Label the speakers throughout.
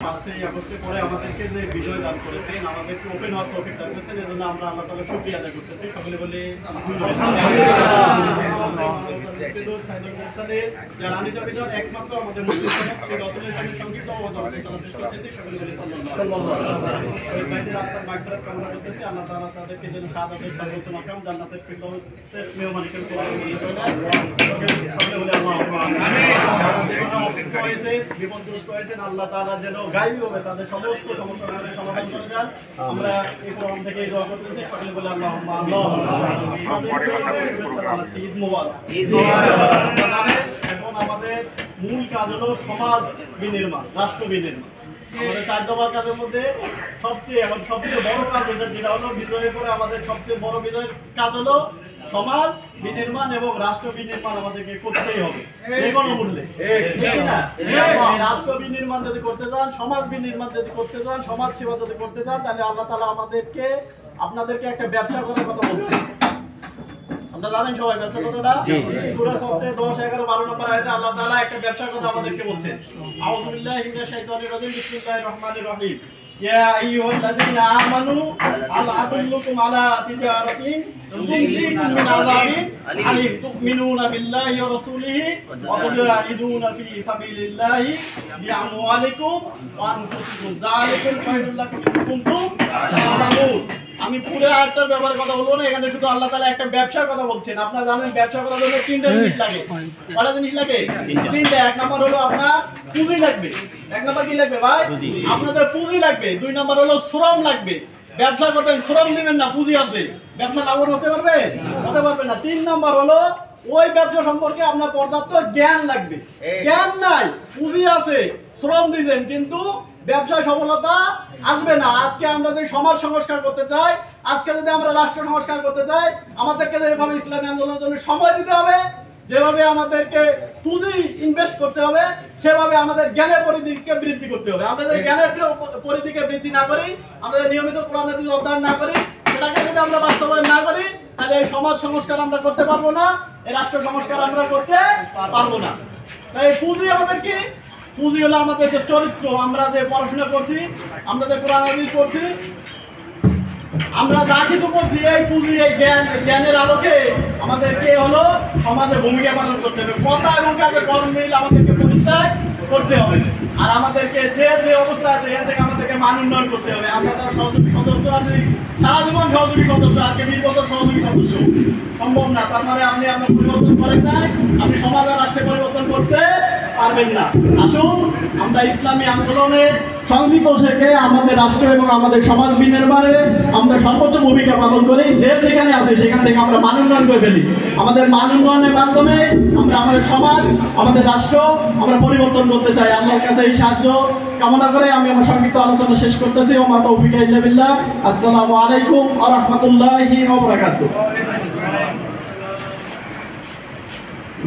Speaker 1: 5 আগস্টে পরে আমাদেরকে যে বিজয় দান করেছেন, আমাদেরকে ওপেন হওয়ার তৌফিক দান করেছেন, এজন্য আমরা আল্লাহ তাআলার শুকরিয়া আদায় করতেছি। সকলে বলি যারা আনিত বিজয় একমাত্র আমাদের মুক্তিযুদ্ধ সেই রাসূলের সঙ্গীত ও দরুদ সালাত পেশ করতেছি। সকলে বলি সাল্লাল্লাহু আলাইহি ওয়াসাল্লাম। ভাইদের আত্মার মাগফিরাত কামনা করতেছি। আল্লাহ তাআলা তাদেরকে যেন শাহাদাতের সর্বোত্তম মাকাম জান্নাতের ফিরদাউসের মেহমানি করে সকলে বলি আল্লাহুম্মা আমিন। বিপদগ্রস্ত হয়েছেন, আল্লাহ তাআলা যেন গায়েবী হবে তাদের সমস্ত সমস্যার সমাধান করে দেন। আমরা এই প্রোগ্রাম থেকে দোয়া করতেছি। সকলে বলে আল্লাহুম্মা আমিন। ঈদ মোবারক। ঈদ মোবারক। এখন আমাদের মূল কাজ হলো সমাজ বিনির্মাণ, রাষ্ট্র বিনির্মাণ। আমাদের 4 দফার কাজের মধ্যে সবচেয়ে বড় কাজ যেটা হলো বিজয়ের পরে আমাদের সবচেয়ে বড় বিজয়ের কাজ হলো সমাজ বিনির্মাণ এবং রাষ্ট্র বিনির্মাণ আমাদেরকে করতেই হবে যে কোনো মূল্যে। রাষ্ট্র বিনির্মাণ যদি করতে চান, সমাজ বিনির্মাণ যদি করতে চান, সমাজ সেবা যদি করতে চান, তাহলে আল্লাহ তাআলা আপনাদেরকে একটা ব্যবসা করার কথা বলছে। আমরা জানেন সবাই ব্যবসা কথাটা সূরা সফে 10, 11, 12 নম্বর আয়াতে আল্লাহ তাআলা একটা ব্যবসার কথা আমাদেরকে বলছেন। আউযু বিল্লাহি মিনাশ শাইতানির রাজিম। বিসমিল্লাহির রহমানির রহিম। ইয়া আইয়ুহাল্লাযীনা আমানু আল আদুল্লুকুম আলা তিজারাতিন তুনজিকুম মিন আযাবিন আলিম তু'মিনুনা বিল্লাহি ওয়া রাসূলিহি ওয়া তুজাহিদুনা ফি সাবিলিল্লাহি বিআমওয়ালিকুম ওয়া আনফুসিকুম যালিকুম খায়রুল লাকুম ইন কুনতুম তা'লামুন। আমি পুরো আয়াতটার ব্যাপারে কথা বলবো না, এখানে শুধু আল্লাহ তাআলা একটা ব্যবসার কথা বলছেন। আপনারা জানেন ব্যবসা করার জন্য 3টা জিনিস লাগে। কয়টা জিনিস লাগে? 3টা। এক নাম্বার হলো আপনার পুঁজি লাগবে। এক নাম্বার কি লাগবে ভাই? আপনাদের পুঁজি লাগবে। 2 নাম্বার হলো শ্রম লাগবে। ব্যবসা করবেন, শ্রম দিবেন না, পুঁজি আছে, ব্যবসা লাভবান হতে পারবে? হতে পারবে না। 3 নাম্বার হলো ওই ব্যবসা সম্পর্কে আপনার পর্যাপ্ত জ্ঞান লাগবে। জ্ঞান নাই, পুঁজি আছে, শ্রম দিবেন, কিন্তু ব্যবসায় সফলতা আসবে না। আজকে আমরা যদি সমাজ সংস্কার করতে চাই, আজকে যদি আমরা রাষ্ট্র সংস্কার করতে চাই, আমাদেরকে যেভাবে ইসলামী আন্দোলনের জন্য সময় দিতে হবে, যেভাবে আমাদেরকে পুঁজি ইনভেস্ট করতে হবে, সেভাবে আমাদের জ্ঞানের পরিধিকে বৃদ্ধি করতে হবে। আমরা যদি জ্ঞানের পরিধিকে বৃদ্ধি না করি, আমরা নিয়মিত কোরআন হাদিস অধ্যয়ন না করি, সেটাকে যদি আমরা বাস্তবায়ন না করি, তাহলে এই সমাজ সংস্কার আমরা করতে পারবো না, এই রাষ্ট্র সংস্কার আমরা করতে পারবো না। তাই পুঁজি আমাদের কি? পুঁজি হলো আমাদের যে চরিত্র, আমরা যে পড়াশোনা করছি, আমরা যে কোরআন হাদিস পড়ছি, আমরা যা কিছু করছি, এই পুঁজি, এই জ্ঞানের আলোকে আমাদেরকে হলো সমাজে ভূমিকা পালন করতে হবে। কথা এবং কাজের কর্ম মিল আমাদেরকে পরিত্যাগ করতে হবে। আর আমাদেরকে যে অবস্থা আছে এখান থেকে আমাদেরকে মান উন্নয়ন করতে হবে। আমরা যারা সহযোগী সদস্য আছি, সারা জীবন সহযোগী সদস্য, আজকে 20 বছর সহযোগী সদস্য, সম্ভব না। তার মানে আপনি আপনার পরিবর্তন করেন নাই, আপনি সমাজ আর রাষ্ট্রে পরিবর্তন করতে পারবেন না। আসুন আমরা ইসলামী আন্দোলনে সংযুক্ত থেকে আমাদের রাষ্ট্র এবং আমাদের সমাজ বিনির্মাণে আমরা সর্বোচ্চ ভূমিকা পালন করি। যে যেখানে আছে সেখান থেকে আমরা মান উন্নয়ন করে ফেলি। আমাদের মান উন্নয়নের মাধ্যমে আমরা আমাদের সমাজ, আমাদের রাষ্ট্র আমরা পরিবর্তন করতে চাই। আল্লাহর কাছে এই সাহায্য কামনা করে আমি আমার সংক্ষিপ্ত আলোচনা শেষ করতেছি। ওয়া মা তৌফিক ইল্লা বিল্লাহ। আসসালামু আলাইকুম ওয়া রাহমাতুল্লাহি ওয়া বারাকাতুহু।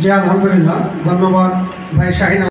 Speaker 2: জি আলহামদুলিল্লাহ, ধন্যবাদ ভাই শাহিন।